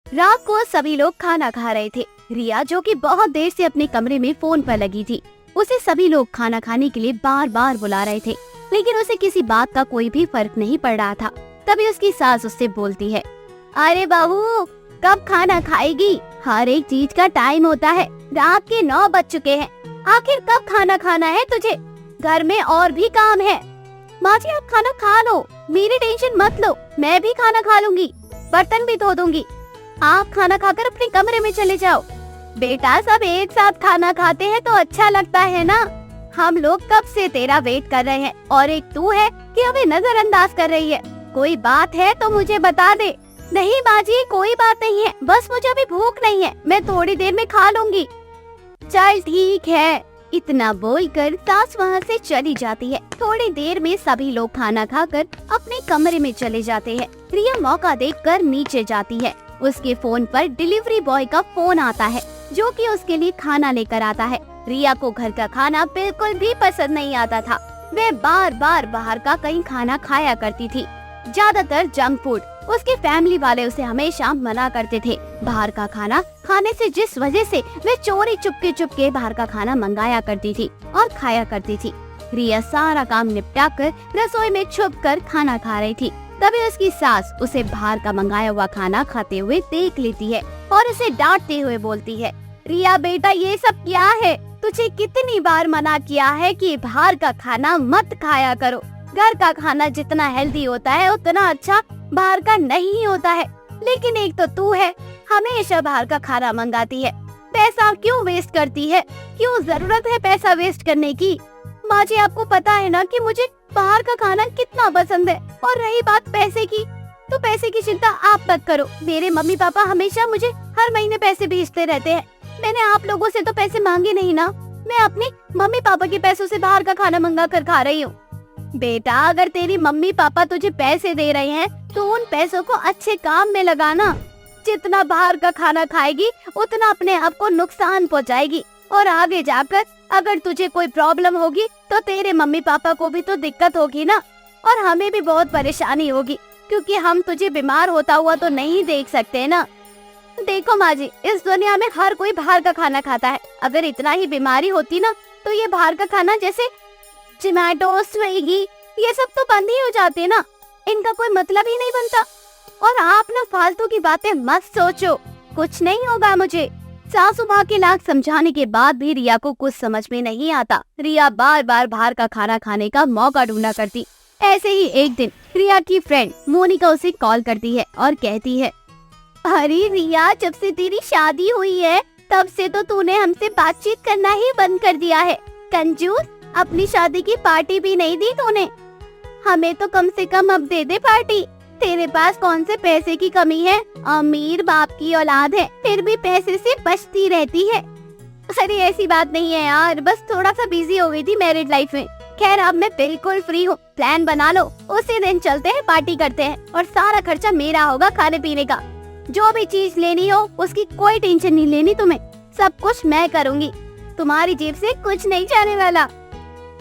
रात को सभी लोग खाना खा रहे थे। रिया, जो कि बहुत देर से अपने कमरे में फोन पर लगी थी, उसे सभी लोग खाना खाने के लिए बार बार बुला रहे थे, लेकिन उसे किसी बात का कोई भी फर्क नहीं पड़ रहा था। तभी उसकी सास उससे बोलती है, अरे बहू, कब खाना खाएगी? हर एक चीज का टाइम होता है। रात के 9 बज चुके हैं। आखिर कब खाना खाना है तुझे? घर में और भी काम है। माँ जी, आप खाना खा लो, मेरी टेंशन मत लो, मैं भी खाना खा लूंगी, बर्तन भी धो दूंगी। आप खाना खाकर अपने कमरे में चले जाओ। बेटा, सब एक साथ खाना खाते हैं तो अच्छा लगता है ना। हम लोग कब से तेरा वेट कर रहे हैं और एक तू है कि हमें नजरअंदाज कर रही है। कोई बात है तो मुझे बता दे। नहीं माँ जी, कोई बात नहीं है, बस मुझे अभी भूख नहीं है, मैं थोड़ी देर में खा लूंगी। चल ठीक है। इतना बोलकर सास वहाँ से चली जाती है। थोड़ी देर में सभी लोग खाना खाकर अपने कमरे में चले जाते हैं। रिया मौका देखकर नीचे जाती है। उसके फोन पर डिलीवरी बॉय का फोन आता है, जो कि उसके लिए खाना लेकर आता है। रिया को घर का खाना बिल्कुल भी पसंद नहीं आता था। वे बार बार बाहर का कहीं खाना खाया करती थी, ज्यादातर जंक फूड। उसके फैमिली वाले उसे हमेशा मना करते थे बाहर का खाना खाने से, जिस वजह से वे चोरी चुपके बाहर का खाना मंगाया करती थी और खाया करती थी। रिया सारा काम निपटा कर रसोई में छुप कर खाना खा रही थी। तभी उसकी सास उसे बाहर का मंगाया हुआ खाना खाते हुए देख लेती है और उसे डांटते हुए बोलती है, रिया बेटा, ये सब क्या है? तुझे कितनी बार मना किया है कि बाहर का खाना मत खाया करो। घर का खाना जितना हेल्दी होता है उतना अच्छा बाहर का नहीं होता है। लेकिन एक तो तू है, हमेशा बाहर का खाना मंगाती है। पैसा क्यों वेस्ट करती है? क्यों जरूरत है पैसा वेस्ट करने की? माँ जी, आपको पता है ना कि मुझे बाहर का खाना कितना पसंद है। और रही बात पैसे की, तो पैसे की चिंता आप मत करो। मेरे मम्मी पापा हमेशा मुझे हर महीने पैसे भेजते रहते हैं। मैंने आप लोगों से तो पैसे मांगे नहीं ना। मैं अपने मम्मी पापा के पैसों से बाहर का खाना मंगा कर खा रही हूँ। बेटा, अगर तेरी मम्मी पापा तुझे पैसे दे रहे हैं तो उन पैसों को अच्छे काम में लगाना। जितना बाहर का खाना खाएगी उतना अपने आप को नुकसान पहुंचाएगी, और आगे जाकर अगर तुझे कोई प्रॉब्लम होगी तो तेरे मम्मी पापा को भी तो दिक्कत होगी ना, और हमें भी बहुत परेशानी होगी, क्योंकि हम तुझे बीमार होता हुआ तो नहीं देख सकते ना। देखो माँ जी, इस दुनिया में हर कोई बाहर का खाना खाता है। अगर इतना ही बीमारी होती ना तो ये बाहर का खाना जैसे जोमैटो, स्विगी, ये सब तो बंद ही हो जाते ना। इनका कोई मतलब ही नहीं बनता। और आप ना फालतू की बातें मत सोचो, कुछ नहीं होगा मुझे। सासू माँ के लाख समझाने के बाद भी रिया को कुछ समझ में नहीं आता। रिया बार बार बाहर का खाना खाने का मौका ढूंढा करती। ऐसे ही एक दिन रिया की फ्रेंड मोनिका उसे कॉल करती है और कहती है, अरे रिया, जब से तेरी शादी हुई है तब से तो तूने हमसे बातचीत करना ही बंद कर दिया है। कंजूस, अपनी शादी की पार्टी भी नहीं दी तूने। हमें तो कम से कम अब दे दे पार्टी। तेरे पास कौन से पैसे की कमी है? अमीर बाप की औलाद है, फिर भी पैसे से बचती रहती है। अरे ऐसी बात नहीं है यार, बस थोड़ा सा बिजी हो गई थी मैरिड लाइफ में। खैर, अब मैं बिल्कुल फ्री हूँ। प्लान बना लो, उसी दिन चलते हैं, पार्टी करते हैं, और सारा खर्चा मेरा होगा खाने पीने का। जो भी चीज लेनी हो उसकी कोई टेंशन नहीं लेनी तुम्हें, सब कुछ मैं करूँगी। तुम्हारी जेब से कुछ नहीं जाने वाला।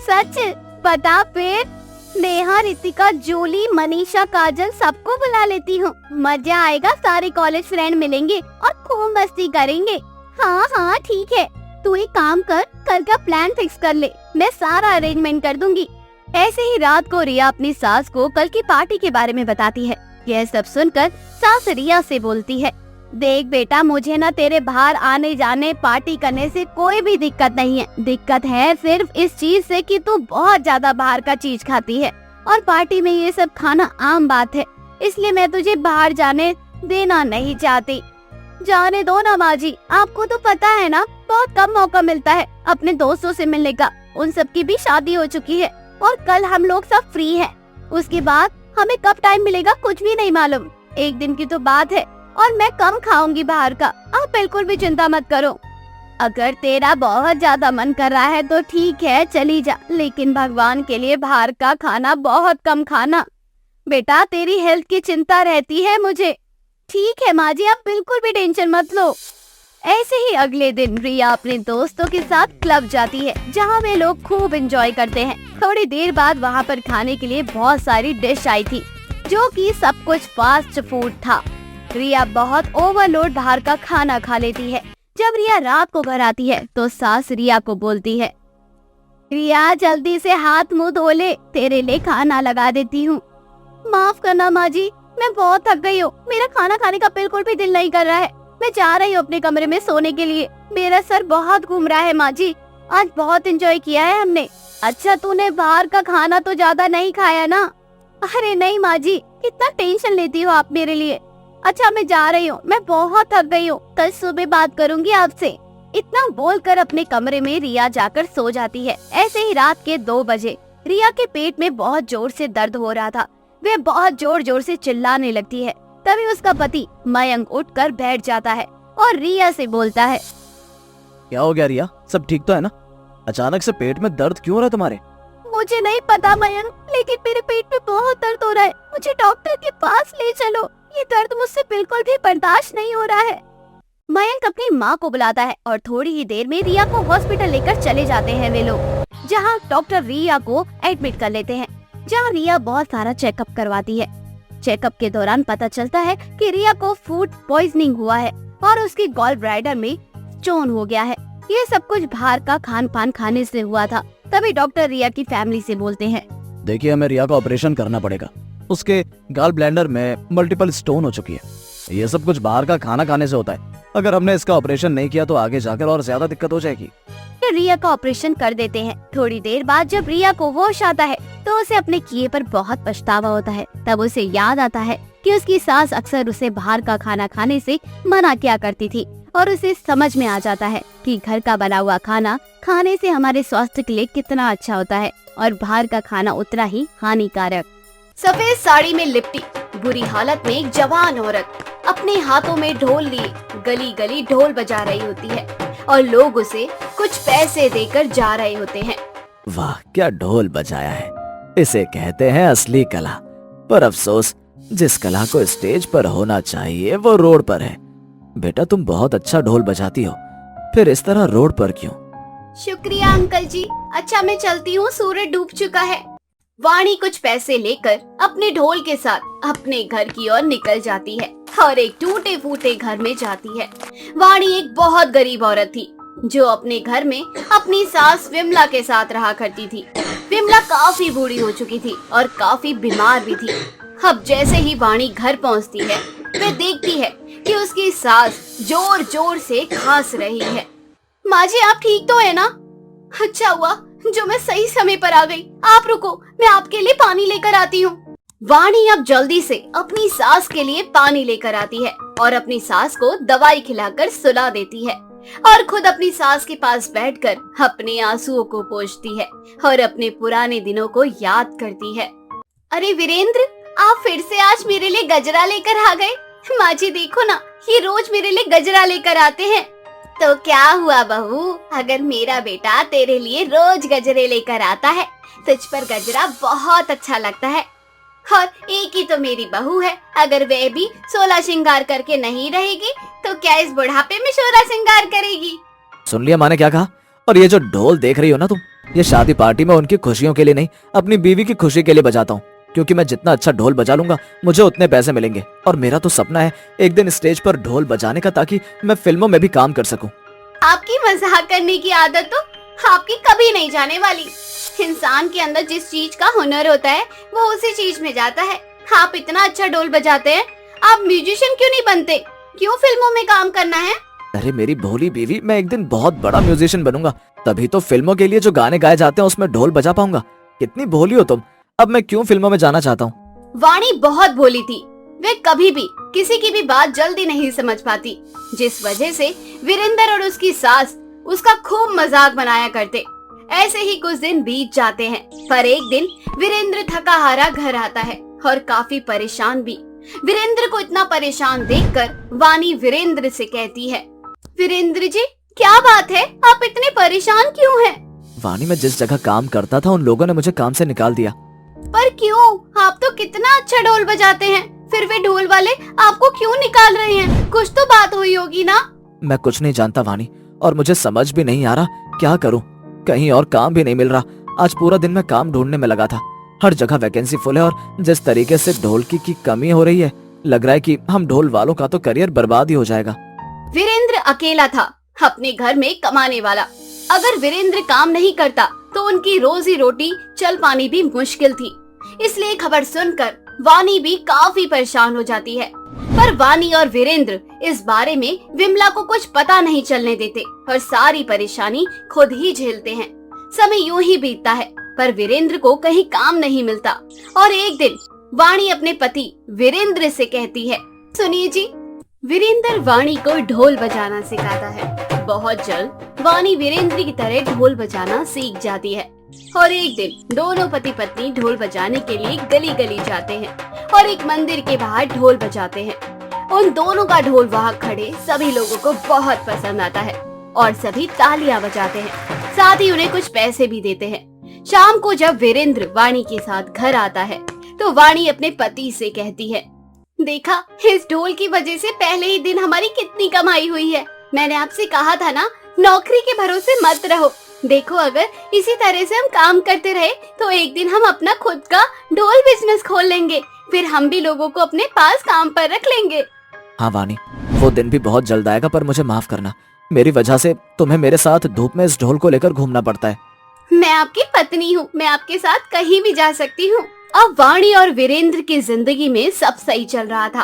सच बता फिर। नेहा, रितिका, जूली, मनीषा, काजल, सबको बुला लेती हूँ। मजा आएगा, सारे कॉलेज फ्रेंड मिलेंगे और खूब मस्ती करेंगे। हाँ हाँ ठीक है, तू एक काम कर, कल का प्लान फिक्स कर ले, मैं सारा अरेंजमेंट कर दूंगी। ऐसे ही रात को रिया अपनी सास को कल की पार्टी के बारे में बताती है। यह सब सुनकर सास रिया से बोलती है, देख बेटा, मुझे ना तेरे बाहर आने जाने पार्टी करने से कोई भी दिक्कत नहीं है। दिक्कत है सिर्फ इस चीज से कि तू बहुत ज्यादा बाहर का चीज खाती है, और पार्टी में ये सब खाना आम बात है, इसलिए मैं तुझे बाहर जाने देना नहीं चाहती। जाने दो ना माँ जी, आपको तो पता है ना, बहुत कम मौका मिलता है अपने दोस्तों से मिलने का। उन सब की भी शादी हो चुकी है और कल हम लोग सब फ्री हैं। उसके बाद हमें कब टाइम मिलेगा कुछ भी नहीं मालूम। एक दिन की तो बात है, और मैं कम खाऊंगी बाहर का, आप बिल्कुल भी चिंता मत करो। अगर तेरा बहुत ज्यादा मन कर रहा है तो ठीक है, चली जा, लेकिन भगवान के लिए बाहर का खाना बहुत कम खाना। बेटा, तेरी हेल्थ की चिंता रहती है मुझे। ठीक है माँ जी, आप बिल्कुल भी टेंशन मत लो। ऐसे ही अगले दिन रिया अपने दोस्तों के साथ क्लब जाती है, जहाँ वे लोग खूब एंजॉय करते हैं। थोड़ी देर बाद वहाँ पर खाने के लिए बहुत सारी डिश आई थी, जो कि सब कुछ फास्ट फूड था। रिया बहुत ओवरलोड बाहर का खाना खा लेती है। जब रिया रात को घर आती है तो सास रिया को बोलती है, रिया जल्दी से हाथ मुंह धो ले, तेरे लिए खाना लगा देती हूँ। माफ करना माँ जी, मैं बहुत थक गई हूँ, मेरा खाना खाने का बिल्कुल भी दिल नहीं कर रहा है। मैं जा रही हूँ अपने कमरे में सोने के लिए, मेरा सर बहुत घूम रहा है माँ जी, आज बहुत एंजॉय किया है हमने। अच्छा तूने बाहर का खाना तो ज्यादा नहीं खाया ना? अरे नहीं माँ जी, कितना टेंशन लेती हो आप मेरे लिए। अच्छा मैं जा रही हूँ, मैं बहुत थक गई हूँ, कल सुबह बात करूँगी आपसे। इतना बोलकर अपने कमरे में रिया जाकर सो जाती है। ऐसे ही रात के 2 बजे रिया के पेट में बहुत जोर से दर्द हो रहा था। वह बहुत जोर जोर से चिल्लाने लगती है। तभी उसका पति मयंक उठकर बैठ जाता है और रिया से बोलता है, क्या हो गया रिया, सब ठीक तो है ना? अचानक से पेट में दर्द क्यों हो रहा है तुम्हारे? मुझे नहीं पता मयंक, लेकिन मेरे पेट में बहुत दर्द हो रहा है, मुझे डॉक्टर के पास ले चलो, ये दर्द मुझसे बिल्कुल भी बर्दाश्त नहीं हो रहा है। मयंक अपनी माँ को बुलाता है और थोड़ी ही देर में रिया को हॉस्पिटल लेकर चले जाते हैं वे लोग, जहाँ डॉक्टर रिया को एडमिट कर लेते हैं, जहाँ रिया बहुत सारा चेकअप करवाती है। चेकअप के दौरान पता चलता है कि रिया को फूड पॉइजनिंग हुआ है और उसकी गॉल ब्लैडर में स्टोन हो गया है। ये सब कुछ बाहर का खान पान खाने से हुआ था। तभी डॉक्टर रिया की फैमिली से बोलते हैं, देखिए हमें रिया का ऑपरेशन करना पड़ेगा, उसके गॉल ब्लैडर में मल्टीपल स्टोन हो चुकी है। ये सब कुछ बाहर का खाना खाने से होता है, अगर हमने इसका ऑपरेशन नहीं किया तो आगे जाकर और ज्यादा दिक्कत हो जाएगी। फिर रिया का ऑपरेशन कर देते हैं। थोड़ी देर बाद जब रिया को होश आता है तो उसे अपने किए पर बहुत पछतावा होता है। तब उसे याद आता है कि उसकी सास अक्सर उसे बाहर का खाना खाने से मना किया करती थी और उसे समझ में आ जाता है कि घर का बना हुआ खाना खाने से हमारे स्वास्थ्य के लिए कितना अच्छा होता है और बाहर का खाना उतना ही हानिकारक। सफेद साड़ी में लिपटी बुरी हालत में एक जवान औरत अपने हाथों में ढोल लिए गली गली ढोल बजा रही होती है और लोग उसे कुछ पैसे देकर जा रहे होते हैं। वाह क्या ढोल बजाया है, इसे कहते हैं असली कला। पर अफसोस जिस कला को स्टेज पर होना चाहिए वो रोड पर है। बेटा तुम बहुत अच्छा ढोल बजाती हो, फिर इस तरह रोड पर क्यों? शुक्रिया अंकल जी, अच्छा मैं चलती हूँ, सूरज डूब चुका है। वाणी कुछ पैसे लेकर अपने ढोल के साथ अपने घर की ओर निकल जाती है और एक टूटे फूटे घर में जाती है। वाणी एक बहुत गरीब औरत थी जो अपने घर में अपनी सास विमला के साथ रहा करती थी। विमला काफी बूढ़ी हो चुकी थी और काफी बीमार भी थी। अब जैसे ही वाणी घर पहुंचती है वे देखती है कि उसकी सास जोर जोर से खांस रही है। माँ जी आप ठीक तो है ना? अच्छा हुआ जो मैं सही समय पर आ गई। आप रुको, मैं आपके लिए पानी लेकर आती हूँ। वाणी अब जल्दी से अपनी सास के लिए पानी लेकर आती है और अपनी सास को दवाई खिलाकर सुला देती है और खुद अपनी सास के पास बैठकर अपने आंसुओं को पोंछती है और अपने पुराने दिनों को याद करती है। अरे वीरेंद्र, आप फिर से आज मेरे लिए गजरा लेकर आ गए। माँ जी देखो ना, ये रोज मेरे लिए गजरा लेकर आते हैं। तो क्या हुआ बहू, अगर मेरा बेटा तेरे लिए रोज गजरे लेकर आता है, तुझ पर गजरा बहुत अच्छा लगता है। और एक ही तो मेरी बहू है, अगर वह भी 16 श्रृंगार करके नहीं रहेगी तो क्या इस बुढ़ापे में 16 श्रृंगार करेगी? सुन लिया माँ ने क्या कहा? और ये जो ढोल देख रही हो ना तुम, ये शादी पार्टी में उनकी खुशियों के लिए नहीं, अपनी बीवी की खुशी के लिए बजाता हूँ, क्योंकि मैं जितना अच्छा ढोल बजा लूंगा मुझे उतने पैसे मिलेंगे। और मेरा तो सपना है एक दिन स्टेज पर ढोल बजाने का, ताकि मैं फिल्मों में भी काम कर सकूं। आपकी मजाक करने की आदत तो आपकी कभी नहीं जाने वाली। इंसान के अंदर जिस चीज का हुनर होता है वो उसी चीज में जाता है। आप इतना अच्छा ढोल बजाते हैं, आप म्यूजिशियन क्यों नहीं बनते? क्यों फिल्मों में काम करना है? अरे मेरी भोली बीवी, मैं एक दिन बहुत बड़ा म्यूजिशियन बनूंगा, तभी तो फिल्मों के लिए जो गाने गाए जाते हैं उसमें ढोल बजा पाऊंगा। कितनी भोली हो तुम, अब मैं क्यों फिल्मों में जाना चाहता हूँ। वाणी बहुत भोली थी, वे कभी भी किसी की भी बात जल्दी नहीं समझ पाती, जिस वजह से वीरेंद्र और उसकी सास उसका खूब मजाक बनाया करते। ऐसे ही कुछ दिन बीत जाते हैं, पर एक दिन वीरेंद्र थका हारा घर आता है और काफी परेशान भी। वीरेंद्र को इतना परेशान देखकर वाणी वीरेंद्र से कहती है, वीरेंद्र जी क्या बात है, आप इतने परेशान क्यों हैं? वाणी, मैं जिस जगह काम करता था उन लोगों ने मुझे काम से निकाल दिया। पर क्यों? आप तो कितना अच्छा ढोल बजाते हैं, फिर वे ढोल वाले आपको क्यों निकाल रहे हैं? कुछ तो बात हुई होगी ना? मैं कुछ नहीं जानता वाणी, और मुझे समझ भी नहीं आ रहा क्या करूं। कहीं और काम भी नहीं मिल रहा। आज पूरा दिन मैं काम ढूंढने में लगा था, हर जगह वैकेंसी फुल है और जिस तरीके से ढोलकी की कमी हो रही है लग रहा है कि हम ढोल वालों का तो करियर बर्बाद ही हो जाएगा। वीरेंद्र अकेला था, अपने घर में कमाने वाला। अगर वीरेंद्र काम नहीं करता तो उनकी रोजी रोटी चल पानी भी मुश्किल थी। इसलिए खबर सुनकर वानी भी काफी परेशान हो जाती है। पर वानी और वीरेंद्र इस बारे में विमला को कुछ पता नहीं चलने देते और सारी परेशानी खुद ही झेलते हैं। समय यूं ही बीतता है, पर वीरेंद्र को कहीं काम नहीं मिलता। और एक दिन वाणी अपने पति वीरेंद्र से कहती है, सुनिए जी। वीरेंद्र वाणी को ढोल बजाना सिखाता है। बहुत जल्द वाणी वीरेंद्र की तरह ढोल बजाना सीख जाती है और एक दिन दोनों पति पत्नी ढोल बजाने के लिए गली गली जाते हैं और एक मंदिर के बाहर ढोल बजाते हैं। उन दोनों का ढोल वहाँ खड़े सभी लोगों को बहुत पसंद आता है और सभी तालियां बजाते हैं, साथ ही उन्हें कुछ पैसे भी देते हैं। शाम को जब वीरेंद्र वाणी के साथ घर आता है तो वाणी अपने पति से कहती है, देखा, इस ढोल की वजह से पहले ही दिन हमारी कितनी कमाई हुई है। मैंने आपसे कहा था ना, नौकरी के भरोसे मत रहो। देखो, अगर इसी तरह से हम काम करते रहे तो एक दिन हम अपना खुद का ढोल बिजनेस खोल लेंगे, फिर हम भी लोगों को अपने पास काम पर रख लेंगे। हाँ वानी, वो दिन भी बहुत जल्द आएगा, पर मुझे माफ करना, मेरी वजह से तुम्हें मेरे साथ धूप में इस ढोल को लेकर घूमना पड़ता है। मैं आपकी पत्नी हूँ, मैं आपके साथ कहीं भी जा सकती हूँ। अब वाणी और वीरेंद्र की जिंदगी में सब सही चल रहा था,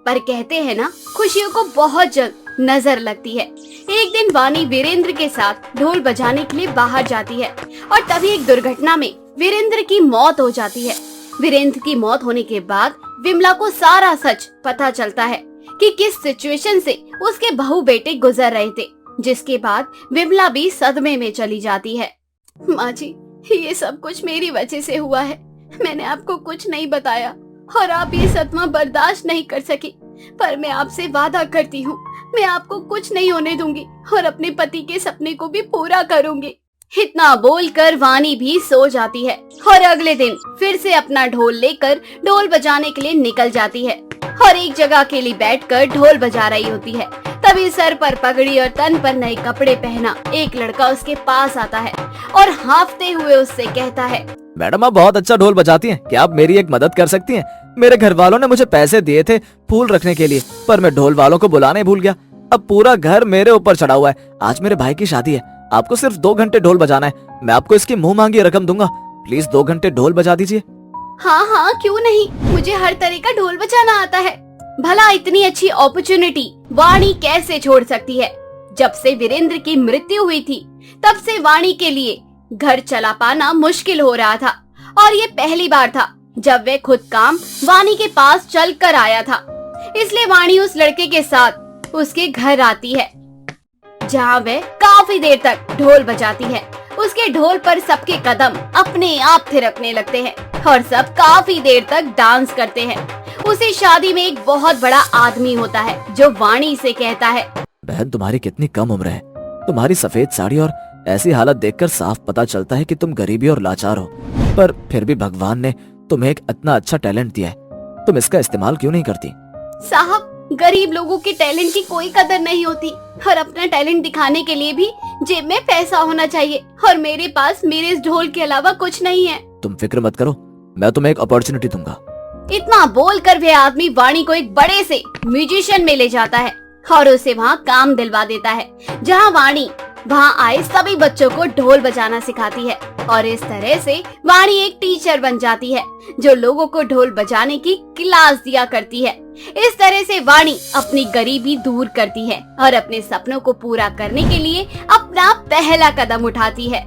पर कहते हैं ना, खुशियों को बहुत जल्द नजर लगती है। एक दिन वाणी वीरेंद्र के साथ ढोल बजाने के लिए बाहर जाती है और तभी एक दुर्घटना में वीरेंद्र की मौत हो जाती है। वीरेंद्र की मौत होने के बाद विमला को सारा सच पता चलता है कि किस सिचुएशन से उसके बहू बेटे गुजर रहे थे, जिसके बाद विमला भी सदमे में चली जाती है। माँ जी, ये सब कुछ मेरी वजह से हुआ है। मैंने आपको कुछ नहीं बताया और आप ये सदमा बर्दाश्त नहीं कर सकी, पर मैं आपसे वादा करती हूँ, मैं आपको कुछ नहीं होने दूंगी और अपने पति के सपने को भी पूरा करूंगी। इतना बोलकर वाणी भी सो जाती है और अगले दिन फिर से अपना ढोल लेकर ढोल बजाने के लिए निकल जाती है और एक जगह अकेली बैठकर ढोल बजा रही होती है। तभी सर पर पगड़ी और तन पर नए कपड़े पहना एक लड़का उसके पास आता है और हाँफते हुए उससे कहता है, मैडम, आप बहुत अच्छा ढोल बजाती हैं, क्या आप मेरी एक मदद कर सकती हैं? मेरे घर वालों ने मुझे पैसे दिए थे फूल रखने के लिए, पर मैं ढोल वालों को बुलाने भूल गया। अब पूरा घर मेरे ऊपर चढ़ा हुआ है। आज मेरे भाई की शादी है, आपको सिर्फ 2 घंटे ढोल बजाना है। मैं आपको इसकी मुंह मांगी रकम दूंगा, प्लीज 2 घंटे ढोल बजा दीजिए। हाँ हाँ, क्यों नहीं, मुझे हर तरह का ढोल बजाना आता है। भला इतनी अच्छी अपॉर्चुनिटी वाणी कैसे छोड़ सकती है? जब से वीरेंद्र की मृत्यु हुई थी तब से वाणी के लिए घर चला पाना मुश्किल हो रहा था और ये पहली बार था जब वे खुद काम वाणी के पास चल कर आया था। इसलिए वाणी उस लड़के के साथ उसके घर आती है, जहाँ वह काफी देर तक ढोल बजाती है। उसके ढोल पर सबके कदम अपने आप थिरकने लगते हैं और सब काफी देर तक डांस करते हैं। उसी शादी में एक बहुत बड़ा आदमी होता है जो वाणी से कहता है, बहन, तुम्हारी कितनी कम उम्र है। तुम्हारी सफेद साड़ी और ऐसी हालत देखकर साफ पता चलता है कि तुम गरीबी और लाचार हो, पर फिर भी भगवान ने तुम्हें एक इतना अच्छा टैलेंट दिया है, तुम इसका इस्तेमाल क्यों नहीं करती? साहब, गरीब लोगों के टैलेंट की कोई कदर नहीं होती और अपना टैलेंट दिखाने के लिए भी जेब में पैसा होना चाहिए और मेरे पास मेरे इस ढोल के अलावा कुछ नहीं है। तुम फिक्र मत करो, मैं तुम्हें एक अपॉर्चुनिटी दूंगा। इतना बोलकर वह आदमी वाणी को एक बड़े से म्यूजिशियन में ले जाता है और उसे वहाँ काम दिलवा देता है, जहाँ वाणी वहाँ आए सभी बच्चों को ढोल बजाना सिखाती है और इस तरह से वाणी एक टीचर बन जाती है जो लोगों को ढोल बजाने की क्लास दिया करती है। इस तरह से वाणी अपनी गरीबी दूर करती है और अपने सपनों को पूरा करने के लिए अपना पहला कदम उठाती है।